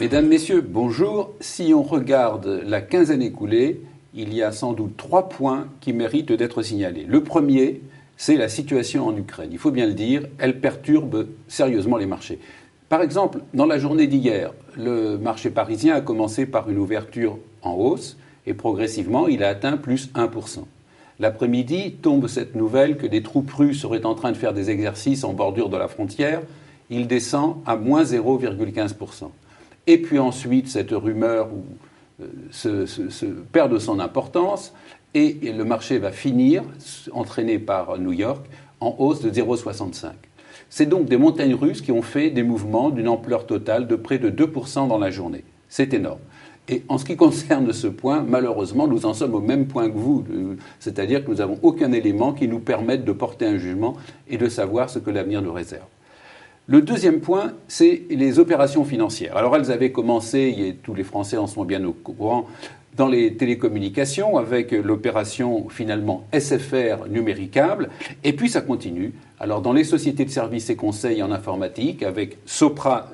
Mesdames, Messieurs, bonjour. Si on regarde la quinzaine écoulée, il y a sans doute 3 points qui méritent d'être signalés. Le premier, c'est la situation en Ukraine. Il faut bien le dire, elle perturbe sérieusement les marchés. Par exemple, dans la journée d'hier, le marché parisien a commencé par une ouverture en hausse et progressivement, il a atteint plus 1%. L'après-midi, tombe cette nouvelle que des troupes russes seraient en train de faire des exercices en bordure de la frontière. Il descend à moins 0,15%. Et puis ensuite, cette rumeur se perd de son importance et le marché va finir, entraîné par New York, en hausse de 0,65. C'est donc des montagnes russes qui ont fait des mouvements d'une ampleur totale de près de 2% dans la journée. C'est énorme. Et en ce qui concerne ce point, malheureusement, nous en sommes au même point que vous. C'est-à-dire que nous n'avons aucun élément qui nous permette de porter un jugement et de savoir ce que l'avenir nous réserve. Le deuxième point, c'est les opérations financières. Alors elles avaient commencé, et tous les Français en sont bien au courant, dans les télécommunications avec l'opération finalement SFR numéricable, et puis ça continue. Alors dans les sociétés de services et conseils en informatique avec Sopra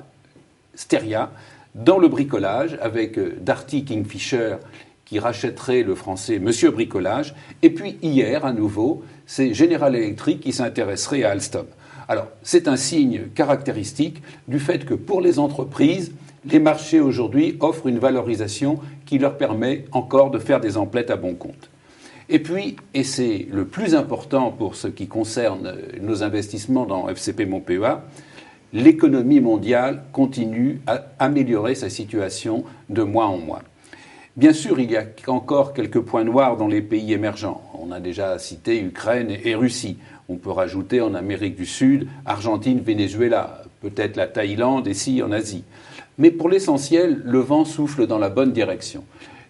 Steria, dans le bricolage avec Darty Kingfisher qui rachèterait le français Monsieur Bricolage, et puis hier à nouveau, c'est General Electric qui s'intéresserait à Alstom. Alors, c'est un signe caractéristique du fait que pour les entreprises, les marchés aujourd'hui offrent une valorisation qui leur permet encore de faire des emplettes à bon compte. Et puis, et c'est le plus important pour ce qui concerne nos investissements dans FCP Montpellier, l'économie mondiale continue à améliorer sa situation de mois en mois. Bien sûr, il y a encore quelques points noirs dans les pays émergents. On a déjà cité Ukraine et Russie. On peut rajouter en Amérique du Sud, Argentine, Venezuela, peut-être la Thaïlande et si en Asie. Mais pour l'essentiel, le vent souffle dans la bonne direction.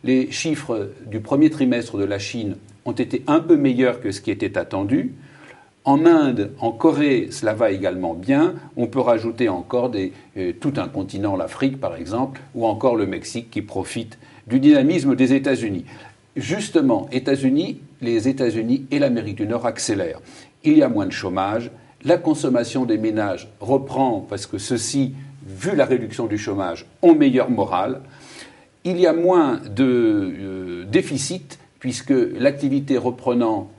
Les chiffres du premier trimestre de la Chine ont été un peu meilleurs que ce qui était attendu. En Inde, en Corée, cela va également bien. On peut rajouter encore tout un continent, l'Afrique par exemple, ou encore le Mexique qui profite du dynamisme des États-Unis. Justement, les États-Unis et l'Amérique du Nord accélèrent. Il y a moins de chômage, la consommation des ménages reprend parce que ceux-ci, vu la réduction du chômage, ont meilleure morale. Il y a moins de déficit puisque l'activité reprenant,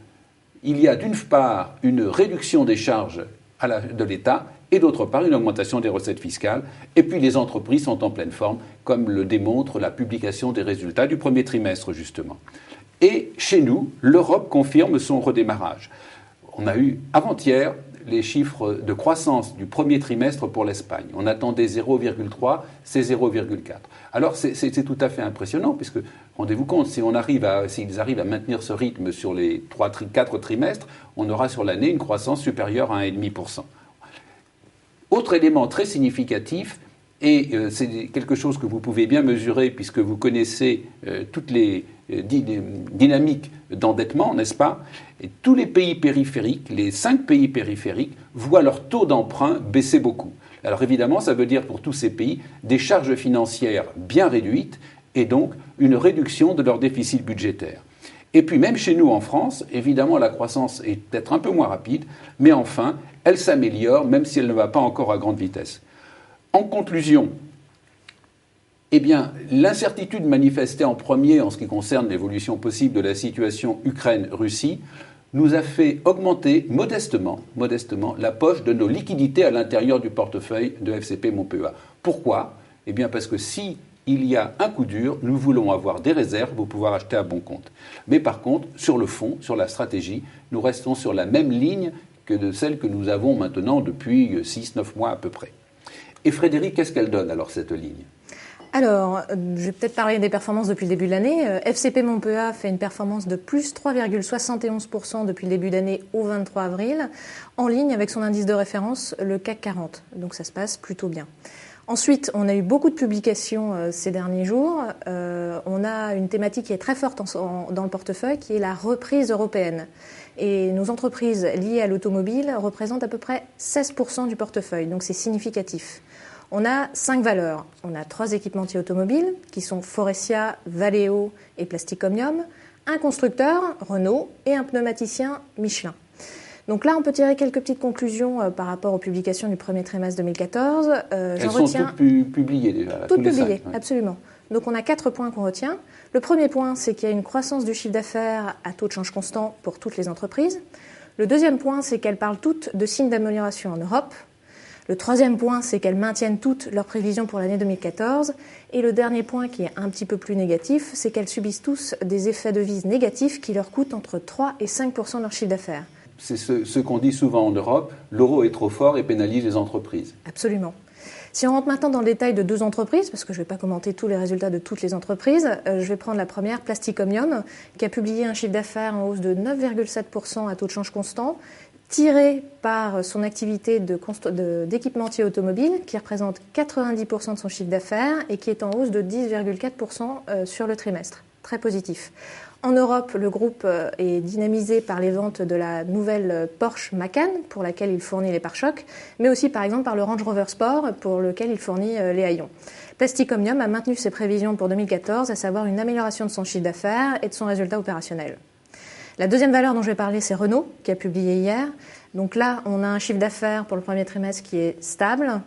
il y a d'une part une réduction des charges de l'État et d'autre part une augmentation des recettes fiscales. Et puis les entreprises sont en pleine forme, comme le démontre la publication des résultats du premier trimestre, justement. Et chez nous, l'Europe confirme son redémarrage. On a eu avant-hier les chiffres de croissance du premier trimestre pour l'Espagne. On attendait 0,3, c'est 0,4. Alors c'est tout à fait impressionnant, puisque, rendez-vous compte, s'ils arrivent à maintenir ce rythme sur les 4 trimestres, on aura sur l'année une croissance supérieure à 1,5%. Autre élément très significatif, et c'est quelque chose que vous pouvez bien mesurer puisque vous connaissez toutes les dynamiques d'endettement, n'est-ce pas ? Et tous les pays périphériques, les 5 pays périphériques, voient leur taux d'emprunt baisser beaucoup. Alors évidemment, ça veut dire pour tous ces pays des charges financières bien réduites et donc une réduction de leur déficit budgétaire. Et puis même chez nous en France, évidemment la croissance est peut-être un peu moins rapide, mais enfin, elle s'améliore même si elle ne va pas encore à grande vitesse. En conclusion, eh bien, l'incertitude manifestée en premier en ce qui concerne l'évolution possible de la situation Ukraine-Russie nous a fait augmenter modestement la poche de nos liquidités à l'intérieur du portefeuille de FCP Montpellier. Pourquoi ? Eh bien parce que si il y a un coup dur, nous voulons avoir des réserves pour pouvoir acheter à bon compte. Mais par contre, sur le fond, sur la stratégie, nous restons sur la même ligne que de celle que nous avons maintenant depuis 6-9 mois à peu près. Et Frédéric, qu'est-ce qu'elle donne alors cette ligne ? Alors, je vais peut-être parler des performances depuis le début de l'année. FCP Montpellier fait une performance de plus 3,71% depuis le début d'année au 23 avril, en ligne avec son indice de référence, le CAC 40. Donc ça se passe plutôt bien. Ensuite, on a eu beaucoup de publications ces derniers jours. On a une thématique qui est très forte dans le portefeuille, qui est la reprise européenne. Et nos entreprises liées à l'automobile représentent à peu près 16% du portefeuille, donc c'est significatif. On a 5 valeurs. On a 3 équipementiers automobiles, qui sont Faurecia, Valeo et Plastic Omnium, un constructeur, Renault, et un pneumaticien, Michelin. Donc là, on peut tirer quelques petites conclusions par rapport aux publications du premier trimestre 2014. Elles sont toutes publiées déjà. Toutes publiées, absolument. Donc on a 4 points qu'on retient. Le premier point, c'est qu'il y a une croissance du chiffre d'affaires à taux de change constant pour toutes les entreprises. Le deuxième point, c'est qu'elles parlent toutes de signes d'amélioration en Europe. Le troisième point, c'est qu'elles maintiennent toutes leurs prévisions pour l'année 2014. Et le dernier point, qui est un petit peu plus négatif, c'est qu'elles subissent tous des effets de devise négatifs qui leur coûtent entre 3 et 5% de leur chiffre d'affaires. C'est ce qu'on dit souvent en Europe, l'euro est trop fort et pénalise les entreprises. Absolument. Si on rentre maintenant dans le détail de 2 entreprises, parce que je ne vais pas commenter tous les résultats de toutes les entreprises, je vais prendre la première, Plastic Omnium, qui a publié un chiffre d'affaires en hausse de 9,7% à taux de change constant, tiré par son activité d'équipementier automobile, qui représente 90% de son chiffre d'affaires et qui est en hausse de 10,4% sur le trimestre. Très positif. En Europe, le groupe est dynamisé par les ventes de la nouvelle Porsche Macan, pour laquelle il fournit les pare-chocs, mais aussi par exemple par le Range Rover Sport, pour lequel il fournit les haillons. Plastic Omnium a maintenu ses prévisions pour 2014, à savoir une amélioration de son chiffre d'affaires et de son résultat opérationnel. La deuxième valeur dont je vais parler, c'est Renault, qui a publié hier. Donc là, on a un chiffre d'affaires pour le premier trimestre qui est stable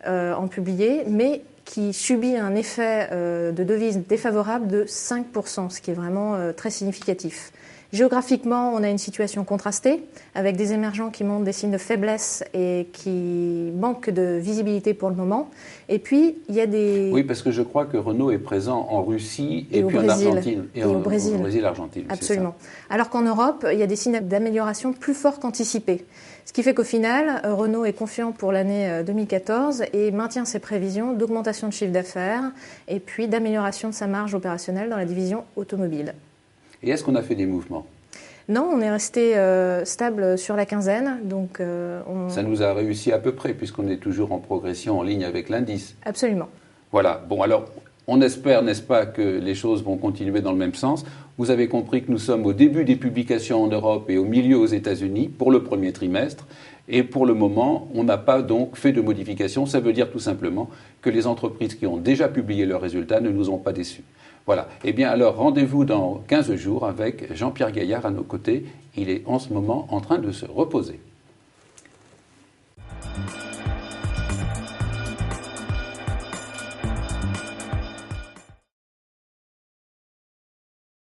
en publié, mais qui subit un effet de devise défavorable de 5%, ce qui est vraiment très significatif. Géographiquement, on a une situation contrastée, avec des émergents qui montrent des signes de faiblesse et qui manquent de visibilité pour le moment. Et puis, il y a des... Oui, parce que je crois que Renault est présent en Russie et puis Brésil, en Argentine. Et au Brésil. Au Brésil, Argentine. Absolument. Alors qu'en Europe, il y a des signes d'amélioration plus forts qu'anticipés. Ce qui fait qu'au final, Renault est confiant pour l'année 2014 et maintient ses prévisions d'augmentation de chiffre d'affaires et puis d'amélioration de sa marge opérationnelle dans la division automobile. Et est-ce qu'on a fait des mouvements ? Non, on est resté stable sur la quinzaine. Donc Ça nous a réussi à peu près, puisqu'on est toujours en progression en ligne avec l'indice. Absolument. Voilà. Bon, alors, on espère, n'est-ce pas, que les choses vont continuer dans le même sens. Vous avez compris que nous sommes au début des publications en Europe et au milieu aux États-Unis pour le premier trimestre. Et pour le moment, on n'a pas donc fait de modifications. Ça veut dire tout simplement que les entreprises qui ont déjà publié leurs résultats ne nous ont pas déçus. Voilà. Eh bien, alors, rendez-vous dans 15 jours avec Jean-Pierre Gaillard à nos côtés. Il est en ce moment en train de se reposer.